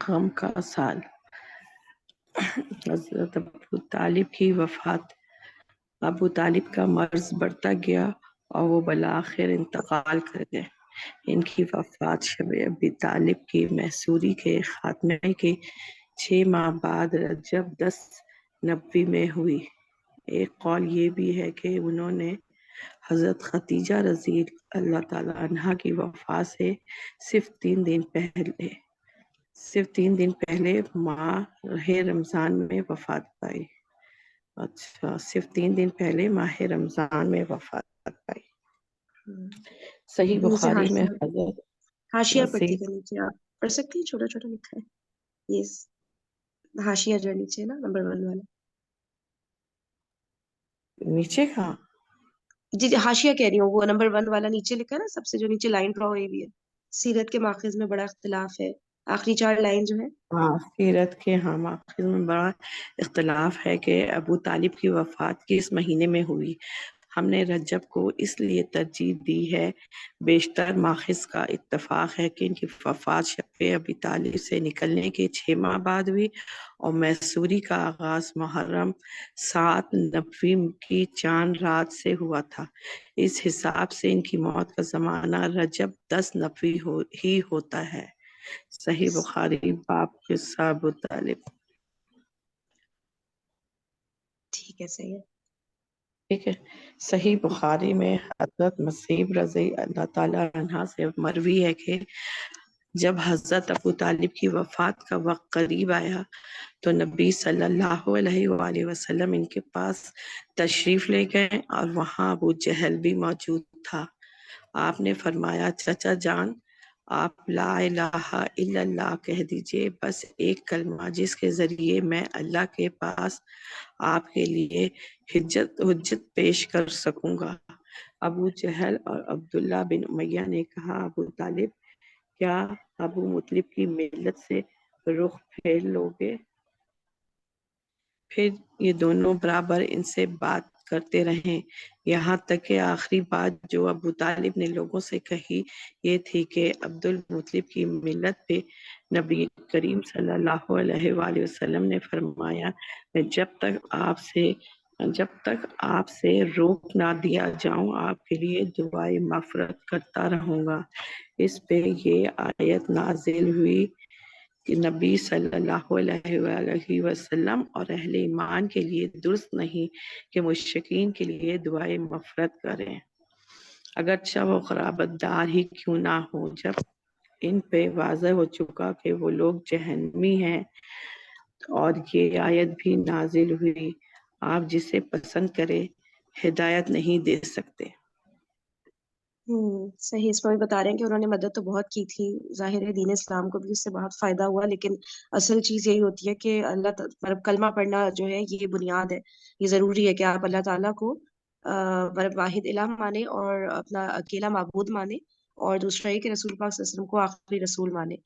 غم کا سال، حضرت ابو طالب کی وفات۔ ابو طالب کا مرض بڑھتا گیا اور وہ بالآخر انتقال کر گئے۔ ان کی وفات شب ابی طالب کی محصوری کے خاتمے کے 6 ماہ بعد رجب 10 نبوی میں ہوئی۔ ایک قول یہ بھی ہے کہ انہوں نے حضرت خدیجہ رضی اللہ تعالی عنہا کی وفات سے صرف 3 دن پہلے ماہ رمضان میں وفات پائی۔ اچھا، صرف 3 دن پہلے ماہ رمضان میں وفات پائی۔ صحیح نیچے بخاری میں حاشیہ، حضرت حاشیہ مسیح پڑھتی ہے نیچے، آپ پڑھ سکتی ہیں، چھوٹا چھوٹا لکھا ہے یہ حاشیہ جو نیچے نا نمبر 1 والا۔ نیچے کا جی جی حاشیہ کہہ رہی ہوں، وہ نمبر 1 والا نیچے لکھا ہے نا، سب سے جو نیچے لائن ڈرا ہوئی بھی ہے، سیرت کے ماخذ میں بڑا اختلاف ہے، آخری 4 لائن جو ہے۔ ہاں، سیرت کے ماخذ میں بڑا اختلاف ہے کہ ابو طالب کی وفات کس مہینے میں ہوئی۔ ہم نے رجب کو اس لیے ترجیح دی ہے، بیشتر ماخذ کا اتفاق ہے کہ ان کی وفات شب ابی طالب سے نکلنے کے 6 ماہ بعد ہوئی اور محصوری کا آغاز محرم 7 نبوی کی چاند رات سے ہوا تھا۔ اس حساب سے ان کی موت کا زمانہ رجب 10 نبوی ہی ہوتا ہے۔ صحیح بخاری باب قصہ ابو طالب۔ ٹھیک ہے، صحیح ہے۔ ٹھیک ہے، صحیح بخاری میں حضرت مسیح رضی اللہ تعالی عنہ سے مروی ہے کہ جب حضرت ابو طالب کی وفات کا وقت قریب آیا تو نبی صلی اللہ علیہ وآلہ وسلم ان کے پاس تشریف لے گئے اور وہاں ابو جہل بھی موجود تھا۔ آپ نے فرمایا، چچا جان، آپ لا الہ الا اللہ کہہ دیجئے، بس ایک کلمہ جس کے ذریعے میں اللہ کے پاس آپ کے لیے حجت پیش کر سکوں گا۔ ابو جہل اور عبداللہ بن امیہ نے کہا، ابو طالب، کیا ابو مطلب کی ملت سے رخ پھیر لوگے؟ پھر یہ دونوں برابر ان سے بات کرتے رہے، یہاں تک کہ آخری بات جو ابو طالب نے لوگوں سے کہی یہ تھی کہ عبد المطلب کی ملت پہ نبی کریم صلی اللہ علیہ وآلہ وسلم نے فرمایا، میں جب تک آپ سے روک نہ دیا جاؤں آپ کے لیے دعائے مغفرت کرتا رہوں گا۔ اس پہ یہ آیت نازل ہوئی کہ نبی صلی اللہ علیہ وآلہ وسلم اور اہل ایمان کے لیے درست نہیں کہ مشرکین کے لیے دعائے مغفرت کریں، اگرچہ وہ قرابت دار ہی کیوں نہ ہو۔ جب ان پہ واضح ہو چکا کہ وہ لوگ جہنمی ہیں اور یہ آیت بھی نازل ہوئی، آپ جسے پسند کرے ہدایت نہیں دے سکتے۔ صحیح، اس میں بھی بتا رہے ہیں کہ انہوں نے مدد تو بہت کی تھی، ظاہر ہے دین اسلام کو بھی اس سے بہت فائدہ ہوا، لیکن اصل چیز یہی ہوتی ہے کہ مطلب کلمہ پڑھنا جو ہے یہ بنیاد ہے، یہ ضروری ہے کہ آپ اللہ تعالیٰ کو مطلب واحد الہ مانے اور اپنا اکیلا معبود مانے، اور دوسرا یہ کہ رسول پاک صلی اللہ علیہ وسلم کو آخری رسول مانے۔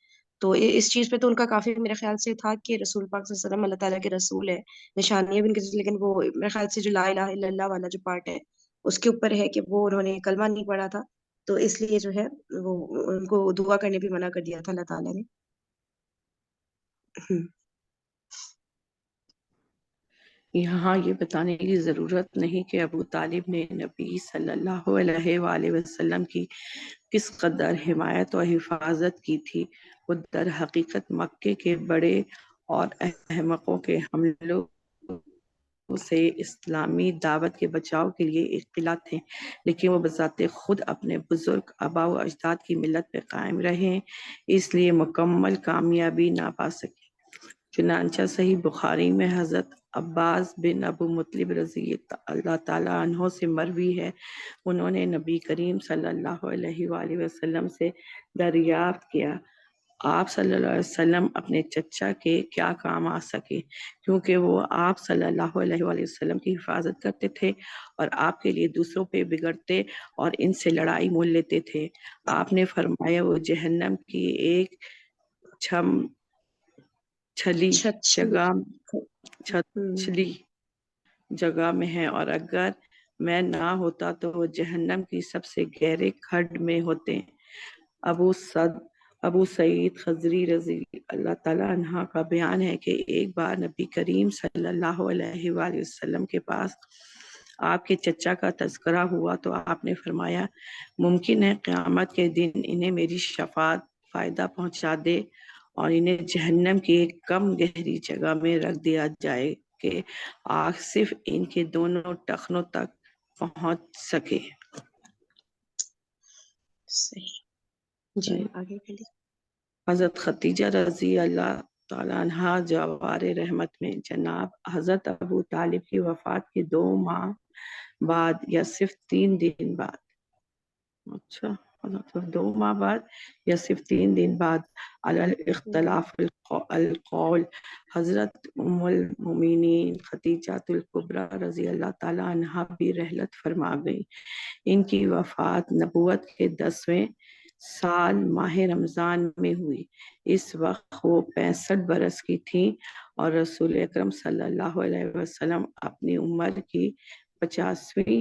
تو اس چیز پہ تو ان کا کافی میرے خیال سے تھا کہ رسول پاک صلی اللہ علیہ وسلم اللہ تعالیٰ کے رسول ہے، نشانیاں بھی ان کی، لیکن وہ میرے خیال سے جو لا الہ الا اللہ والا جو پارٹ ہے اس کے اوپر ہے کہ وہ انہوں نے کلمہ نہیں پڑھا تھا، تو اس لیے جو ہے وہ ان کو دعا کرنے بھی منع کر دیا تھا اللہ تعالیٰ نے۔ یہاں یہ بتانے کی ضرورت نہیں کہ ابو طالب نے نبی صلی اللہ علیہ وآلہ وسلم کی کس قدر حمایت و حفاظت کی تھی۔ وہ در حقیقت مکے کے بڑے اور احمقوں کے حملوں سے اسلامی دعوت کے بچاؤ کے لیے ایک قلعہ تھے، لیکن وہ بذات خود اپنے بزرگ آباء و اجداد کی ملت پہ قائم رہے، اس لیے مکمل کامیابی نہ پا سکے۔ چنانچہ صحیح بخاری میں حضرت عباس بن ابو مطلب رضی اللہ تعالیٰ عنہ سے مروی ہے، انہوں نے نبی کریم صلی اللہ علیہ وآلہ وسلم سے دریافت کیا، آپ صلی اللہ علیہ وسلم اپنے چچا کے کیا کام آ سکے، کیونکہ وہ آپ صلی اللہ علیہ وآلہ وسلم کی حفاظت کرتے تھے اور آپ کے لیے دوسروں پہ بگڑتے اور ان سے لڑائی مول لیتے تھے۔ آپ نے فرمایا، وہ جہنم کی ایک چھلی چھچی جگہ ہوں چھلی جگہ میں ہے، اور اگر میں نہ ہوتا تو وہ جہنم کی سب سے گہرے کھڈ میں ہوتے. ابو سعید خضری رضی اللہ تعالیٰ عنہ کا بیان ہے کہ ایک بار نبی کریم صلی اللہ علیہ وآلہ وسلم کے پاس آپ کے چچا کا تذکرہ ہوا تو آپ نے فرمایا ممکن ہے قیامت کے دن انہیں میری شفاعت فائدہ پہنچا دے اور انہیں جہنم کی ایک کم گہری جگہ میں رکھ دیا جائے کہ آگ صرف ان کے دونوں ٹخنوں تک پہنچ سکے. صحیح. جی آگے چلیے. حضرت خدیجہ رضی اللہ تعالیٰ عنہ جوار رحمت میں جناب حضرت ابو طالب کی وفات کے 2 ماہ بعد یا صرف 3 دن بعد، اچھا 2 ماہ بعد یا صرف 3 دن بعد علی الاختلاف القول حضرت ام المؤمنین خدیجہ الکبریٰ رضی اللہ تعالیٰ عنہ بھی رحلت فرما گئی. ان کی وفات نبوت کے 10ویں سال ماہ رمضان میں ہوئی. اس وقت وہ 65 برس کی تھیں اور رسول اکرم صلی اللہ علیہ وسلم اپنی عمر کی 50ویں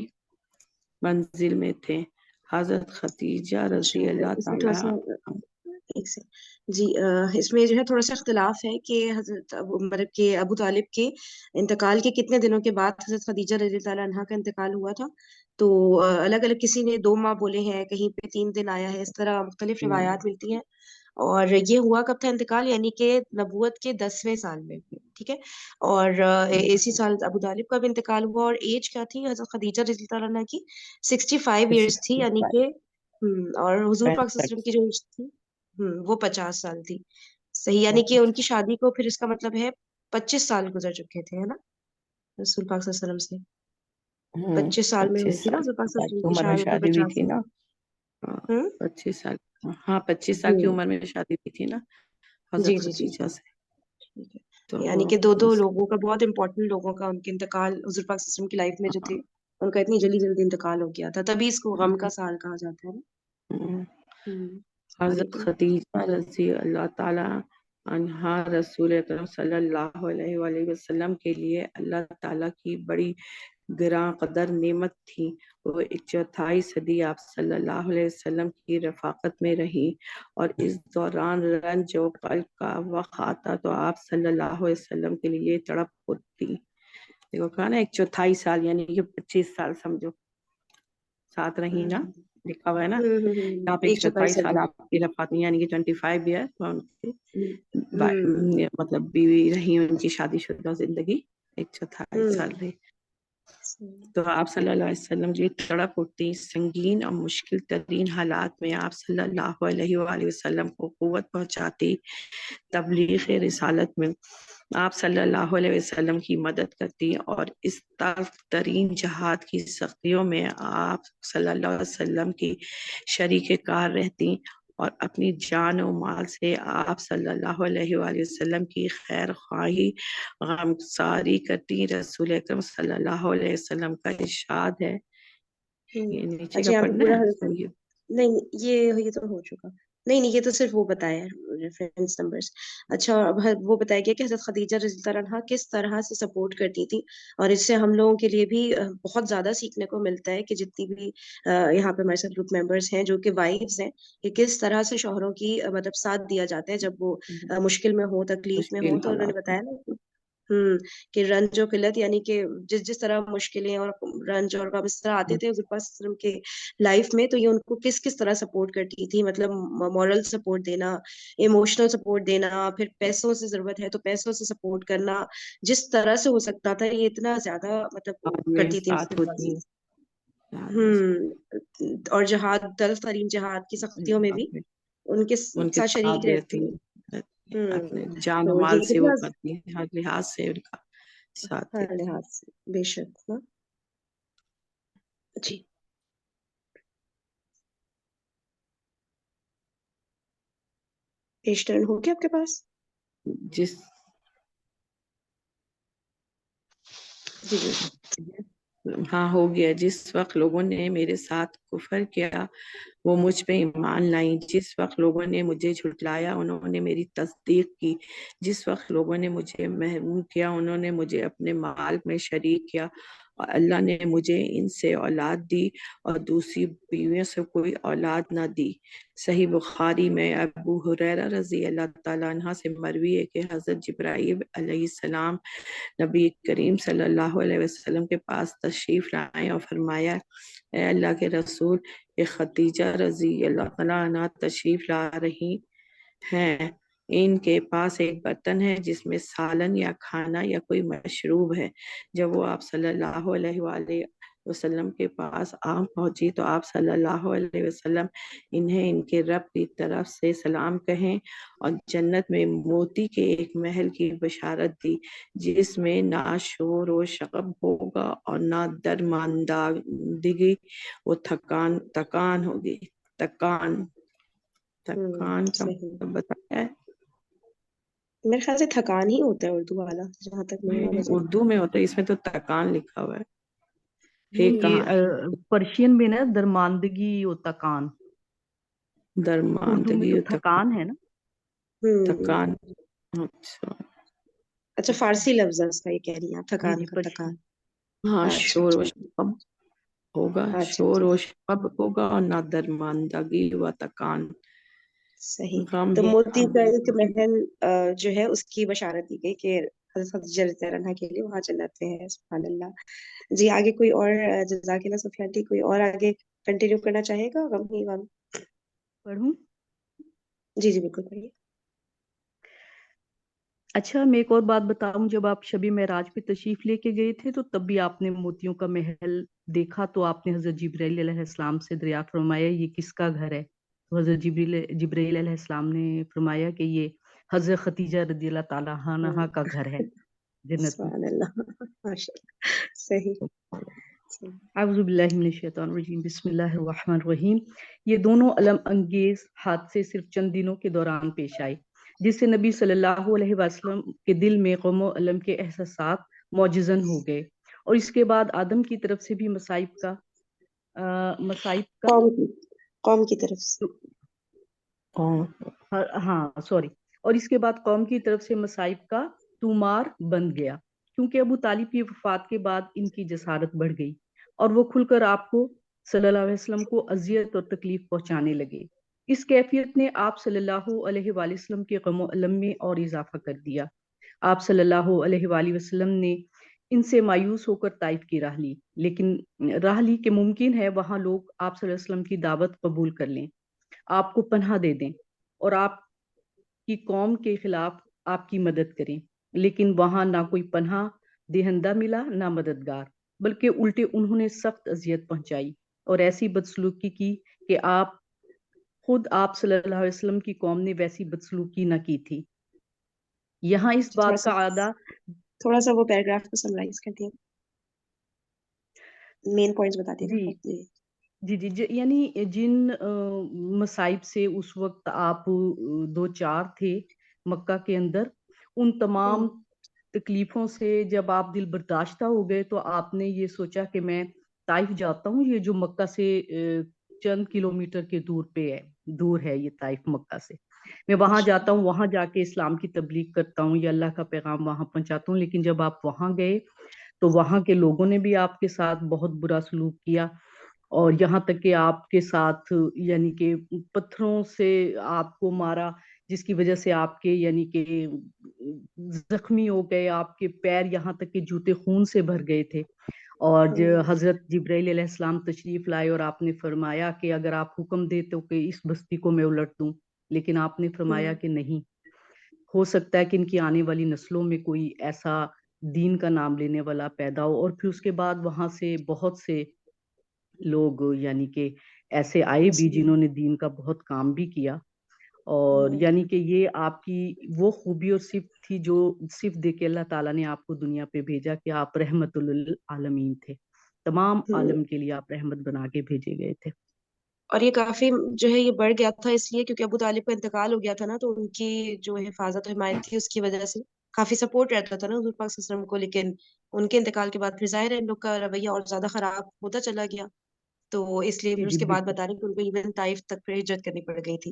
منزل میں تھے. حضرت خدیجہ رضی اللہ اس میں تھوڑا تعالیٰ سا ایک سے جی اس میں جو ہے تھوڑا سا اختلاف ہے کہ حضرت مطلب کہ ابو طالب کے انتقال کے کتنے دنوں کے بعد حضرت خدیجہ رضی اللہ عنہا کا انتقال ہوا تھا. تو الگ الگ کسی نے 2 ماہ بولے ہیں، کہیں پہ 3 دن آیا ہے، اس طرح مختلف روایات ملتی ہیں. اور یہ ہوا کب تھا انتقال؟ یعنی کہ نبوت کے 10ویں سال میں. ٹھیک ہے. اور اسی سال ابو طالب کا بھی انتقال ہوا. اور ایج کیا تھی حضرت خدیجہ رضی اللہ عنہا کی؟ 65 ایئرس تھی. یعنی کہ اور حضور پاک صلی اللہ علیہ وسلم کی جو ایج تھی وہ 50 سال تھی. صحیح. یعنی کہ ان کی شادی کو پھر اس کا مطلب ہے 25 سال گزر چکے تھے، ہے نا، رسول پاک صلی اللہ علیہ وسلم سے. 25 سال میں ہوئی 25 تھی نا سال حضور پاک صلی اللہ علیہ کی وسلم کی عمر میں شادی، تو شادی ہوئی 50 تھی سال. نا. ہاں، ہوں 25 سال. ہاں 25 سال کی ہوں عمر میں شادی ہوئی تھی نا جی حضرت جی جی خدیجہ سے. ٹھیک ہے. تو یعنی کہ دو اس لوگوں کا، بہت امپورٹنٹ لوگوں کا، ان کے انتقال حضور پاک صلی اللہ علیہ وسلم کی لائف میں جو تھے ان کا اتنی جلدی جلدی انتقال ہو گیا تھا. تبھی اس کو غم کا سال کہا جاتا ہے نا. آگے حضرت چلیے. خدیجہ رضی اللہ تعالی عنہا رسول اکرم صلی اللہ علیہ وآلہ وسلم کے لیے اللہ تعالیٰ کی بڑی گراں قدر نعمت تھی. وہ 1/4 صدی آپ صلی اللہ علیہ وسلم کی رفاقت میں رہی اور اس دوران رنج و قلب کا وقت آتا تو آپ صلی اللہ علیہ وسلم کے لیے تڑپ ہوتی. دیکھو کہا نا 1/4 سال یعنی کہ 25 سال سمجھو ساتھ رہی نا، لکھا ہوا ہے نا یہاں پہ. 1/4 سال آپ کی رفاقت یعنی کہ 25 ایئر مطلب بیوی رہی ان کی شادی شدہ زندگی 1/4 سال رہی. تو آپ صلی اللہ علیہ وسلم جو تڑپ اٹھتی. سنگین اور مشکل ترین حالات میں آپ صلی اللہ علیہ وآلہ وسلم کو قوت پہنچاتی. تبلیغ رسالت میں آپ صلی اللہ علیہ وسلم کی مدد کرتی اور اس تلخ ترین جہاد کی سختیوں میں آپ صلی اللہ علیہ وسلم کی شریک کار رہتی اور اپنی جان و مال سے آپ صلی اللہ علیہ وآلہ وسلم کی خیر خواہی غمگساری کرتی. رسول اکرم صلی اللہ علیہ وسلم کا ارشاد ہے، یہ نیچے کا اچھا یہاں پہ پڑھنا پورا ہے. نہیں، یہ تو ہو چکا. نہیں یہ تو صرف وہ بتایا ہے ریفرنس نمبرز. اچھا اب وہ بتایا گیا کہ حضرت خدیجہ رضی اللہ عنہا کس طرح سے سپورٹ کرتی تھی. اور اس سے ہم لوگوں کے لیے بھی بہت زیادہ سیکھنے کو ملتا ہے کہ جتنی بھی یہاں پہ ہمارے ساتھ گروپ ممبرس ہیں جو کہ وائفز ہیں، کہ کس طرح سے شوہروں کی مطلب ساتھ دیا جاتا ہے جب وہ مشکل میں ہو، تکلیف میں مشکل ہو. تو انہوں نے حالات میں. بتایا نا کہ رنج و قلت، یعنی کہ جس طرح مشکلیں اور رنج اور غم اس طرح آتے تھے حضور پاک صلی اللہ علیہ وسلم کے لائف میں، تو یہ ان کو کس طرح سپورٹ کرتی تھی. مطلب مورل سپورٹ دینا، ایموشنل سپورٹ دینا، پھر پیسوں سے ضرورت ہے تو پیسوں سے سپورٹ کرنا، جس طرح سے ہو سکتا تھا یہ اتنا زیادہ مطلب بعد میں کرتی تھی. ساتھ ہوتی اور جہاد، تلخ ترین جہاد کی سختیوں میں بھی ان کے ان کے ساتھ ساتھ شریک رہتی. رہتی اپنے جان و تو مال یہ سے وہ کتنا کرتی ہیں، ہر لحاظ سے ان کا ساتھ ہر دیتی لحاظ سے بے شک نا. جی پیج ٹرن ہو گیا آپ کے پاس؟ جس جی جی ہاں ہو گیا. جس وقت لوگوں نے میرے ساتھ کفر کیا وہ مجھ پہ ایمان لائیں. جس وقت لوگوں نے مجھے جھٹلایا انہوں نے میری تصدیق کی. جس وقت لوگوں نے مجھے محروم کیا انہوں نے مجھے اپنے مال میں شریک کیا. اور اللہ نے مجھے ان سے اولاد دی اور دوسری بیویوں سے کوئی اولاد نہ دی۔ صحیح بخاری میں ابو ہریرہ رضی اللہ تعالیٰ عنہ سے مروی ہے کہ حضرت جبرائیل علیہ السلام نبی کریم صلی اللہ علیہ وسلم کے پاس تشریف لائے اور فرمایا، اے اللہ کے رسول، یہ خدیجہ رضی اللہ تعالیٰ عنہ تشریف لا رہی ہیں، ان کے پاس ایک برتن ہے جس میں سالن یا کھانا یا کوئی مشروب ہے۔ جب وہ آپ صلی اللہ علیہ وآلہ وسلم کے پاس پہنچی تو آپ صلی اللہ علیہ وسلم انہیں ان کے رب کی طرف سے سلام کہیں اور جنت میں موتی کے ایک محل کی بشارت دی جس میں نہ شور و شغب ہوگا اور نہ درماندگی و تکان ہوگی۔ تکان کا صحیح، مطلب بتایا ہے؟ میرے خیال سے تھکان ہی ہوتا ہے اردو والا، جہاں تک میری نہیں، نالج ہے۔ اردو میں ہوتا ہے، اس میں تو تکان لکھا ہوا ہے۔ نہیں، کہاں یہ پرشین میں نا درماندگی و تکان، اردو میں درماندگی تو و تھکان ہے نا۔ ہوں، تکان۔ اچھا، اچھا فارسی لفظ ہے اس کا، یہ کہہ رہی ہیں آپ، جی تھکان جی کا، پرشین۔ تکان۔ ہاں، اچھا شور و اچھا شباب ہوگا، اچھا شور اچھا، و شباب ہوگا اور نہ درماندگی و تکان، صحیح۔ غم تو ہی موتی غم۔ کا ایک محل جو ہے اس کی بشارت دی گئی کہ حضرت خدیجہ رضی اللہ عنہا کے لیے وہاں جنت ہے، سبحان اللہ۔ جی آگے کوئی اور، جزاک اللہ سفیان جی، کوئی اور آگے کنٹینیو کرنا چاہے گا؟ غم ہی غم۔ پڑھوں؟ جی جی بالکل پڑھیے۔ اچھا، میں ایک اور بات بتاؤں، جب آپ شب معراج پہ تشریف لے کے گئے تھے تو تب بھی آپ نے موتیوں کا محل دیکھا، تو آپ نے حضرت جبرائیل علیہ السلام سے دریافت فرمایا یہ کس کا گھر ہے؟ تو حضرت جبرائیل علیہ السلام نے فرمایا کہ یہ حضرت خدیجہ رضی اللہ تعالیٰ عنہا کا گھر ہے جنت میں۔ سبحان اللہ، ماشاء اللہ، صحیح صحیح۔ اعوذ باللہ من الشیطان الرجیم، بسم اللہ الرحمن الرحیم۔ یہ دونوں علم انگیز حادثے صرف چند دنوں کے دوران پیش آئے، جس سے نبی صلی اللہ علیہ وسلم کے دل میں غم و علم کے احساسات معجزن ہو گئے، اور اس کے بعد آدم کی طرف سے بھی مصائب کا قوم کی طرف سے۔ ہاں سوری، اور اس کے بعد قوم کی طرف سے مصائب کا تومار بن گیا، کیونکہ ابو طالب کی وفات کے بعد ان کی جسارت بڑھ گئی اور وہ کھل کر آپ کو صلی اللہ علیہ وسلم کو اذیت اور تکلیف پہنچانے لگے۔ اس کیفیت نے آپ صلی اللہ علیہ وآلہ وسلم کے غم و علم میں اور اضافہ کر دیا۔ آپ صلی اللہ علیہ وآلہ وسلم نے ان سے مایوس ہو کر طائف کی راہ لی، لیکن راہ لی کہ ممکن ہے وہاں لوگ آپ صلی اللہ علیہ وسلم کی دعوت قبول کر لیں، آپ کو پناہ دے دیں اور آپ کی قوم کے خلاف آپ کی مدد کریں، لیکن وہاں نہ کوئی پناہ دہندہ ملا نہ مددگار، بلکہ الٹے انہوں نے سخت اذیت پہنچائی اور ایسی بدسلوکی کی کہ خود آپ صلی اللہ علیہ وسلم کی قوم نے ویسی بدسلوکی نہ کی تھی۔ یہاں اس تھوڑا بات سا کا اعادہ تھوڑا سا وہ پیراگراف کو سمرائز کر دیا، مین پوائنٹس بتا دیے جی نا آپ۔ جی جی یعنی جن مصائب سے اس وقت آپ دو چار تھے مکہ کے اندر، ان تمام تکلیفوں سے جب آپ دل برداشتہ ہو گئے تو آپ نے یہ سوچا کہ میں طائف جاتا ہوں، یہ جو مکہ سے چند کلومیٹر کے دور ہے یہ طائف مکہ سے، میں وہاں جاتا ہوں، وہاں جا کے اسلام کی تبلیغ کرتا ہوں، یا اللہ کا پیغام وہاں پہنچاتا ہوں۔ لیکن جب آپ وہاں گئے تو وہاں کے لوگوں نے بھی آپ کے ساتھ بہت برا سلوک کیا، اور یہاں تک کہ آپ کے ساتھ یعنی کہ پتھروں سے آپ کو مارا، جس کی وجہ سے آپ کے یعنی کہ زخمی ہو گئے، آپ کے پیر یہاں تک کہ جوتے خون سے بھر گئے تھے۔ اور حضرت جبرائیل علیہ السلام تشریف لائے اور آپ نے فرمایا کہ اگر آپ حکم دیتے ہو کہ اس بستی کو میں الٹ دوں، لیکن آپ نے فرمایا کہ نہیں، ہو سکتا ہے کہ ان کی آنے والی نسلوں میں کوئی ایسا دین کا نام لینے والا پیدا ہو۔ اور پھر اس کے بعد وہاں سے بہت سے لوگ یعنی کہ ایسے آئے بھی جنہوں نے دین کا بہت کام بھی کیا، اور یعنی کہ یہ آپ کی وہ خوبی اور صفت تھی جو صرف دے کے اللہ تعالیٰ نے آپ کو دنیا پہ بھیجا کہ آپ رحمت للعالمین تھے، تمام عالم کے لیے آپ رحمت بنا کے بھیجے گئے تھے۔ اور یہ کافی جو ہے یہ بڑھ گیا تھا اس لیے کیونکہ ابو طالب کا انتقال ہو گیا تھا نا، تو ان کی جو حفاظت و حمایت تھی اس کی وجہ سے کافی سپورٹ رہتا تھا نا حضور پاک صلی اللہ علیہ وسلم کو، لیکن ان کے انتقال کے بعد پھر ظاہر ہے ان لوگ کا رویہ اور زیادہ خراب ہوتا چلا گیا، تو اس لیے جی پھر جی اس کے بعد بالکل بتا رہے کہ ان کو ایون طائف تک پھر ہجرت کرنی پڑ گئی تھی۔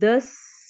10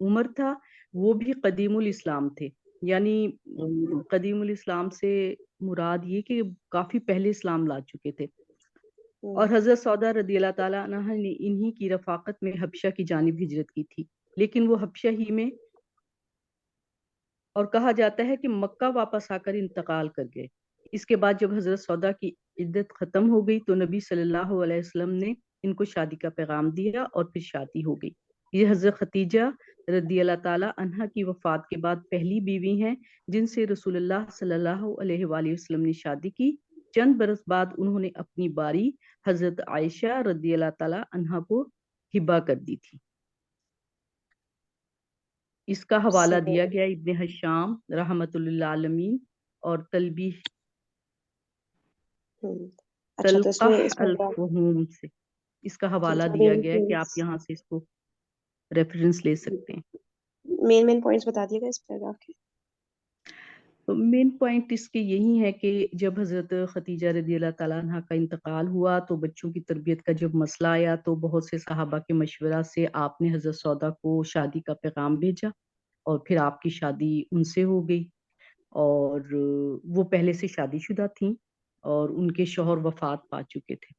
عمر تھا وہ بھی قدیم الاسلام تھے. یعنی قدیم الاسلام سے مراد یہ کہ کافی پہلے اسلام لا چکے تھے. اور حضرت سودا رضی اللہ تعالیٰ عنہ نے انہی کی رفاقت میں حبشہ کی جانب ہجرت کی تھی، لیکن وہ حبشہ ہی میں، اور کہا جاتا ہے کہ مکہ واپس آ کر انتقال کر گئے. اس کے بعد جب حضرت سودا کی عدت ختم ہو گئی تو نبی صلی اللہ علیہ وسلم نے ان کو شادی کا پیغام دیا اور پھر شادی ہو گئی. یہ حضرت خدیجہ رضی اللہ تعالی عنہا کی وفات کے بعد پہلی بیوی ہیں جن سے رسول اللہ صلی اللہ علیہ وآلہ وسلم نے شادی کی. چند برس بعد انہوں نے اپنی باری حضرت عائشہ رضی اللہ تعالی عنہا کو ہبہ کر دی تھی. اس کا حوالہ دیا گیا ابن حشام رحمت اللہ عالمین اور تلبیح اچھا تو اس میں الفہوم سے اس کا حوالہ ٹھیک ہے. دیا گیا ہے کہ آپ یہاں سے اس کو ریفرنس لے سکتے ہیں. مین پوائنٹس بتا دیے گا اس پیراگراف کے. مین پوائنٹ اس کے یہی ہے کہ جب حضرت خدیجہ رضی اللہ تعالیٰ عنہ کا انتقال ہوا تو بچوں کی تربیت کا جب مسئلہ آیا تو بہت سے صحابہ کے مشورہ سے آپ نے حضرت سودا کو شادی کا پیغام بھیجا اور پھر آپ کی شادی ان سے ہو گئی. اور وہ پہلے سے شادی شدہ تھیں اور ان کے شوہر وفات پا چکے تھے.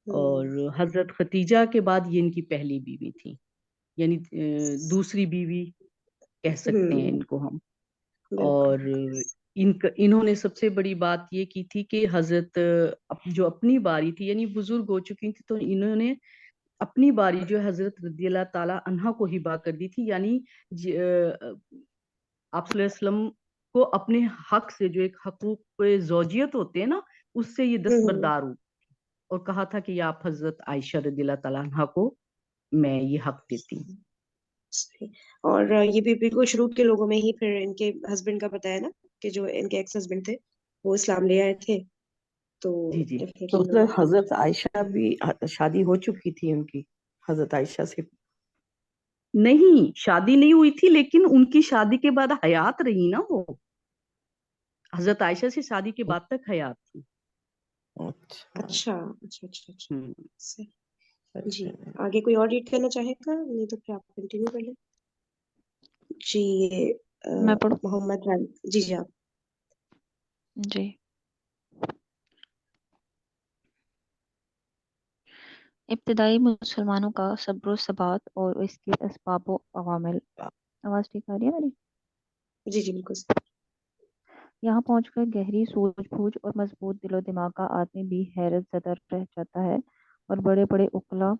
اور حضرت خدیجہ کے بعد یہ ان کی پہلی بیوی تھی، یعنی دوسری بیوی کہہ سکتے ہیں ان کو ہم. اور انہوں نے سب سے بڑی بات یہ کی تھی کہ حضرت جو اپنی باری تھی، یعنی بزرگ ہو چکی تھی، تو انہوں نے اپنی باری جو حضرت رضی اللہ تعالی عنہا کو ہبہ کر دی تھی. یعنی آپ صلی اللہ علیہ وسلم کو اپنے حق سے، جو ایک حقوق زوجیت ہوتے ہیں نا، اس سے یہ دستبردار ہو اور کہا تھا کہ آپ حضرت عائشہ رضی اللہ تعالیٰ عنہا کو میں یہ حق دیتی ہوں. اور یہ بھی بالکل شروع کے لوگوں میں ہی پھر ان کے ہسبینڈ کا بتایا نا کہ جو ان کے ایکس ہسبینڈ تھے وہ اسلام لے آئے تھے. تو جی تو حضرت عائشہ بھی شادی ہو چکی تھی ان کی، حضرت عائشہ سے نہیں شادی نہیں ہوئی تھی، لیکن ان کی شادی کے بعد حیات رہی نا. وہ حضرت عائشہ سے شادی کے بعد تک حیات تھی. اچھا اچھا اچھا اچھا. جی آگے کوئی اور ریڈ کرنا چاہے گا؟ نہیں تو پھر آپ کنٹینیو کر لیں. جی میں پڑھوں؟ محمد جی جی آپ. جی ابتدائی مسلمانوں کا صبر و ثبات اور اس کے اسباب و عوامل. آواز ٹھیک آ رہی ہے میری؟ جی جی بالکل. یہاں پہنچ کر گہری سوچ بوجھ اور مضبوط دل و دماغ کا آدمی بھی حیرت زدہ رہ جاتا ہے اور بڑے بڑے عقلا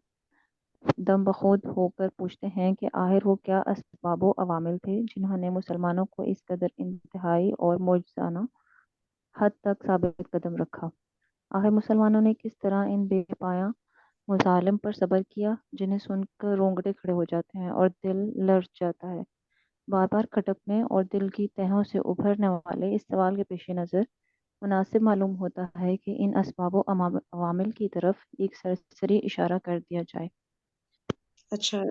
دم بخود ہو کر پوچھتے ہیں کہ آخر وہ کیا اسباب و عوامل تھے جنہوں نے مسلمانوں کو اس قدر انتہائی اور معجزانہ حد تک ثابت قدم رکھا. آخر مسلمانوں نے کس طرح ان بے پایہ مظالم پر صبر کیا جنہیں سن کر رونگٹے کھڑے ہو جاتے ہیں اور دل لرز جاتا ہے. بار بار کھٹکنے اور دل کی تہوں سے ابھرنے والے اس سوال کے پیش نظر مناسب معلوم ہوتا ہے کہ ان اسباب و عوامل کی طرف ایک سرسری اشارہ کر دیا جائے. اچھا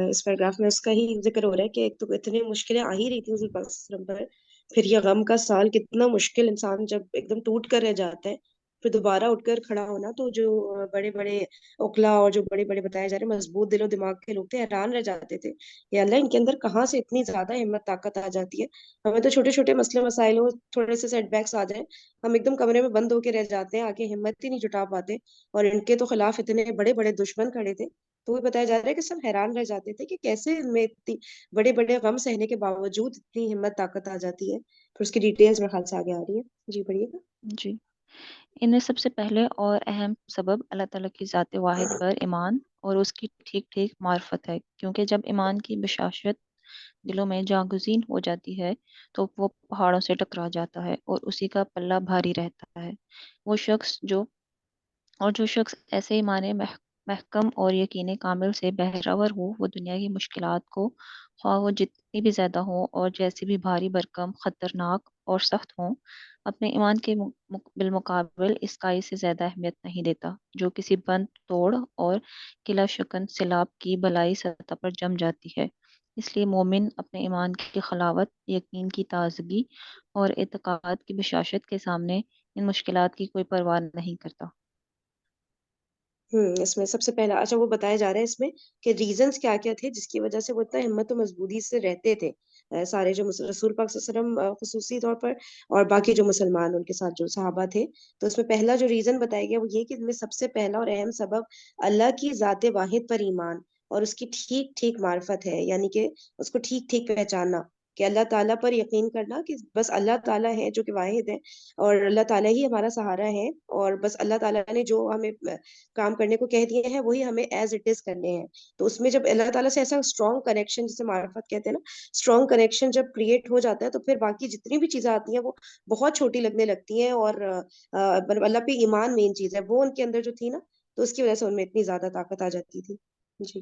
اس پیراگراف میں اس کا ہی ذکر ہو رہا ہے کہ ایک تو اتنی مشکلیں آ ہی رہی تھیں حضور پاک صلی اللہ علیہ وسلم پر، پھر یہ غم کا سال کتنا مشکل، انسان جب ایک دم ٹوٹ کر رہ جاتا ہے پھر دوبارہ اٹھ کر کھڑا ہونا. تو جو بڑے بڑے اوکلا اور جو بڑے بڑے بتائے جا رہے مضبوط دل و دماغ کے لوگ تھے حیران رہ جاتے تھے یا اللہ ان کے اندر کہاں سے اتنی زیادہ ہمت طاقت آ جاتی ہے. ہمیں تو چھوٹے چھوٹے مسئلے مسائل ہو، تھوڑے سے سیٹ بیکس آ جائیں، ہم ایک دم کمرے میں بند ہو کے رہ جاتے ہیں، آگے ہمت ہی نہیں جٹا پاتے. اور ان کے تو خلاف اتنے بڑے بڑے دشمن کھڑے تھے. تو وہ بتایا جا رہا ہے کہ سب حیران رہ جاتے تھے کہ کیسے میں اتنی بڑے بڑے غم سہنے کے باوجود اتنی ہمت طاقت آ جاتی ہے. پھر اس کی ڈیٹیلز میرے خیال سے آگے آ رہی ہے. جی پڑھیے گا. جی ان میں سب سے پہلے اور اہم سبب اللہ تعالیٰ کی ذات واحد پر ایمان اور اس کی ٹھیک ٹھیک معرفت ہے، کیونکہ جب ایمان کی بشاشت دلوں میں جاگزین ہو جاتی ہے تو وہ پہاڑوں سے ٹکرا جاتا ہے اور اسی کا پلہ بھاری رہتا ہے. جو شخص ایسے ایمان محکم اور یقین کامل سے بہرور ہو وہ دنیا کی مشکلات کو خواہ وہ جتنی بھی زیادہ ہوں اور جیسی بھی بھاری بھرکم خطرناک اور سخت ہوں اپنے ایمان کے بالمقابل اس کا سے زیادہ اہمیت نہیں دیتا جو کسی بند توڑ اور قلعہ شکن سیلاب کی بلائی سطح پر جم جاتی ہے. اس لیے مومن اپنے ایمان کی خلاوت، یقین کی تازگی اور اعتقاد کی بشاشت کے سامنے ان مشکلات کی کوئی پرواہ نہیں کرتا. اس میں سب سے پہلا اچھا وہ بتایا جا رہا ہے اس میں کہ ریزنز کیا کیا تھے جس کی وجہ سے وہ اتنا ہمت و مضبوطی سے رہتے تھے، سارے جو رسول پاک صلی اللہ علیہ وسلم خصوصی طور پر، اور باقی جو مسلمان ان کے ساتھ جو صحابہ تھے. تو اس میں پہلا جو ریزن بتایا گیا وہ یہ کہ ان میں سب سے پہلا اور اہم سبب اللہ کی ذات واحد پر ایمان اور اس کی ٹھیک ٹھیک معرفت ہے، یعنی کہ اس کو ٹھیک ٹھیک پہچاننا، کہ اللہ تعالیٰ پر یقین کرنا کہ بس اللہ تعالیٰ ہے جو کہ واحد ہے، اور اللہ تعالیٰ ہی ہمارا سہارا ہے، اور بس اللہ تعالیٰ نے جو ہمیں کام کرنے کو کہہ دیے ہیں وہی ہمیں ایز اٹ از کرنے ہیں. تو اس میں جب اللہ تعالیٰ سے ایسا اسٹرانگ کنیکشن، جسے معرفت کہتے ہیں نا، اسٹرانگ کنیکشن جب کریٹ ہو جاتا ہے تو پھر باقی جتنی بھی چیزیں آتی ہیں وہ بہت چھوٹی لگنے لگتی ہیں، اور مطلب اللہ پہ ایمان مین چیز ہے، وہ ان کے اندر جو تھی نا، تو اس کی وجہ سے ان میں اتنی زیادہ طاقت آ جاتی تھی. جی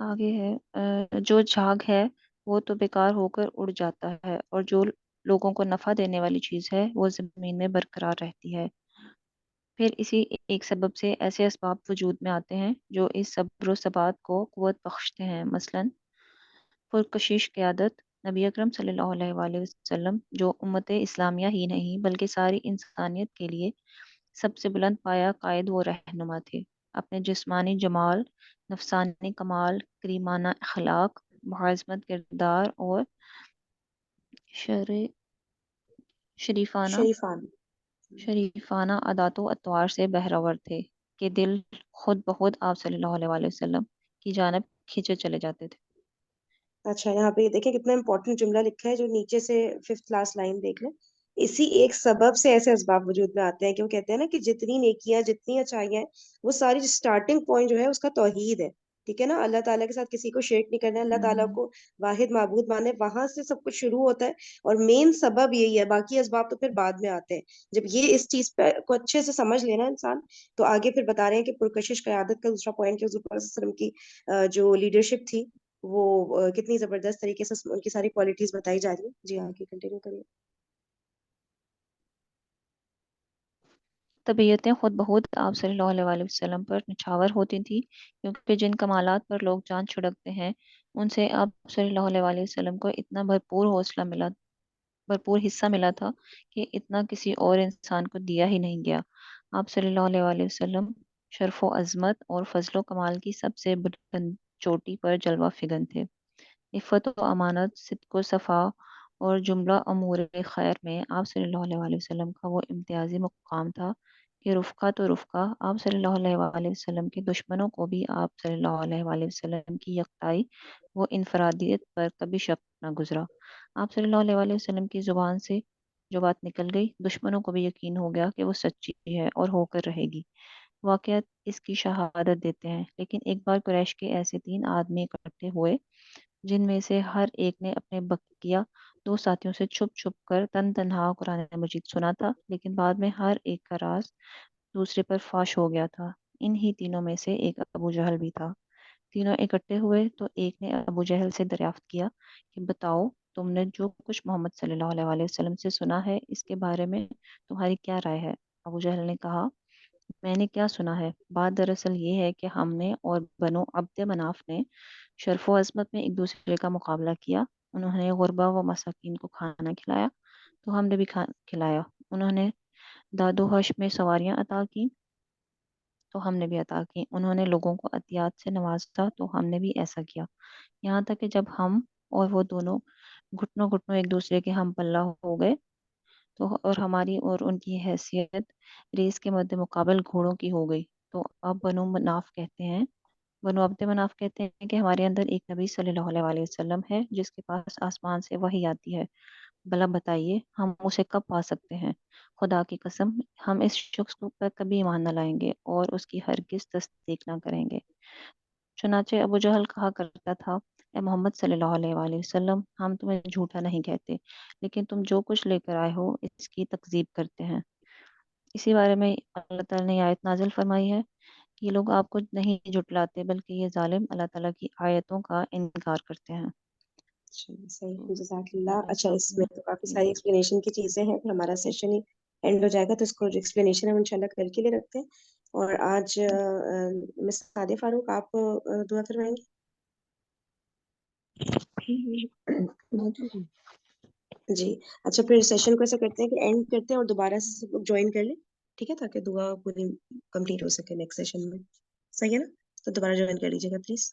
آگے ہے جو جھاگ ہے وہ تو بیکار ہو کر اڑ جاتا ہے، اور جو لوگوں کو نفع دینے والی چیز ہے وہ زمین میں برقرار رہتی ہے. پھر اسی ایک سبب سے ایسے اسباب وجود میں آتے ہیں جو اس صبر و ثبات کو قوت بخشتے ہیں. مثلاً پرکشش قیادت. نبی اکرم صلی اللہ علیہ وآلہ وسلم جو امت اسلامیہ ہی نہیں بلکہ ساری انسانیت کے لیے سب سے بلند پایا قائد و رہنما تھے. اپنے جسمانی جمال، نفسانی کمال، کریمانہ اخلاق، معظمت کردار اور شریفانہ شریفان. شریفانہ عادات و اطوار سے بہرور تھے کہ دل خود بخود آپ صلی اللہ علیہ وآلہ وسلم کی جانب کھینچے چلے جاتے تھے. اچھا یہاں پہ دیکھیں کتنا امپورٹنٹ جملہ لکھا ہے جو نیچے سے 5th لاسٹ لائن دیکھ لیں. اسی ایک سبب سے ایسے اسباب وجود میں آتے ہیں کہ وہ کہتے ہیں نا کہ جتنی نیکیاں جتنی اچھائیاں ہیں وہ ساری اسٹارٹنگ پوائنٹ جو ہے اس کا توحید ہے. ٹھیک ہے نا، اللہ تعالیٰ کے ساتھ کسی کو شرک نہیں کرنا ہے، اللہ تعالیٰ کو واحد معبود مانے، وہاں سے سب کچھ شروع ہوتا ہے. اور مین سبب یہی ہے، باقی اسباب تو پھر بعد میں آتے ہیں. جب یہ اس چیز پہ کو اچھے سے سمجھ لینا انسان، تو آگے پھر بتا رہے ہیں کہ پرکشش قیادت کا دوسرا پوائنٹ کہ حضور صلی اللہ علیہ وسلم کی جو لیڈرشپ تھی وہ کتنی زبردست طریقے سے ان کی ساری کوالٹیز بتائی جا رہی ہیں. جی آگے کنٹینیو کریے. طبیعتیں خود بخود آپ صلی اللہ علیہ وآلہ وسلم پر نچھاور ہوتی تھی، کیونکہ جن کمالات پر لوگ جان چھڑکتے ہیں ان سے آپ صلی اللہ علیہ وآلہ وسلم کو اتنا بھرپور حصہ ملا تھا کہ اتنا کسی اور انسان کو دیا ہی نہیں گیا. آپ صلی اللہ علیہ وآلہ وسلم شرف و عظمت اور فضل و کمال کی سب سے بلند چوٹی پر جلوہ فگن تھے. عفت و امانت، صدق و صفا اور جملہ امور خیر میں آپ صلی اللہ علیہ وآلہ وسلم کا وہ امتیازی مقام تھا کہ رفقہ تو رفقہ، آپ صلی اللہ علیہ وآلہ وسلم کے دشمنوں کو بھی آپ صلی اللہ علیہ وآلہ وسلم کی یکتائی و انفرادیت پر کبھی شک نہ گزرا. آپ صلی اللہ علیہ وآلہ وسلم کی زبان سے جو بات نکل گئی دشمنوں کو بھی یقین ہو گیا کہ وہ سچی ہے اور ہو کر رہے گی. واقعات اس کی شہادت دیتے ہیں. لیکن ایک بار قریش کے ایسے 3 آدمی اکٹھے ہوئے جن میں سے ہر ایک نے اپنے بقیہ 2 ساتھیوں سے چھپ چھپ کر تنہا قرآن مجید سنا تھا، لیکن بعد میں ہر ایک کا راز دوسرے پر فاش ہو گیا تھا. انہی تینوں میں سے ایک ابو جہل بھی تھا. تینوں اکٹھے ہوئے تو ایک نے ابو جہل سے دریافت کیا کہ بتاؤ، تم نے جو کچھ محمد صلی اللہ علیہ وآلہ وسلم سے سنا ہے اس کے بارے میں تمہاری کیا رائے ہے؟ ابو جہل نے کہا، میں نے کیا سنا ہے، بات دراصل یہ ہے کہ ہم نے اور بنو عبد مناف نے شرف و عظمت میں ایک دوسرے کا مقابلہ کیا. انہوں نے غربا و مساکین کو کھانا کھلایا تو ہم نے بھی کھلایا. انہوں نے داد و حش میں سواریاں عطا کی تو ہم نے بھی عطا کی. انہوں نے لوگوں کو عطیات سے نوازا تو ہم نے بھی ایسا کیا. یہاں تک کہ جب ہم اور وہ دونوں گھٹنوں گھٹنوں ایک دوسرے کے ہم پلہ ہو گئے تو اور ہماری اور ان کی حیثیت ریس کے مد مقابل گھوڑوں کی ہو گئی. تو اب بنو عبد مناف کہتے ہیں کہ ہمارے اندر ایک نبی صلی اللہ علیہ وآلہ وسلم ہے جس کے پاس آسمان سے وحی آتی ہے. بھلا بتائیے ہم اسے کب پا سکتے ہیں؟ خدا کی قسم ہم اس شخص پر کبھی ایمان نہ لائیں گے اور اس کی ہرگز تصدیق نہ کریں گے. چنانچہ ابو جہل کہا کرتا تھا، اے محمد صلی اللہ علیہ وآلہ وسلم، ہم تمہیں جھوٹا نہیں کہتے، لیکن تم جو کچھ لے کر آئے ہو اس کی تکذیب کرتے ہیں. اسی بارے میں اللہ تعالیٰ نے آیت نازل فرمائی ہے کہ یہ لوگ آپ کو نہیں جھٹلاتے بلکہ یہ ظالم اللہ تعالیٰ کی آیتوں کا انکار کرتے ہیں. صحیح، جزاک یہ اللہ. ہے اچھا اس میں تو کافی جی. ساری ایکسپلینیشن کی چیزیں ہیں، پھر ہمارا سیشن ہی اینڈ ہو جائے گا، تو اس کو جو ایکسپلینیشن ہے وہ انشاءاللہ کل کے لیے رکھتے ہیں. اور آج مس سعدیہ فاروق آپ دعا کروائیں گے؟ جی اچھا، پھر سیشن کو ایسا کرتے ہیں کہ اینڈ کرتے ہیں اور دوبارہ سے سب لوگ جوائن کر لیں، ٹھیک ہے، تاکہ دعا پوری کمپلیٹ ہو سکے نیکسٹ سیشن میں. صحیح ہے نا؟ تو دوبارہ جوائن کر لیجیے گا پلیز.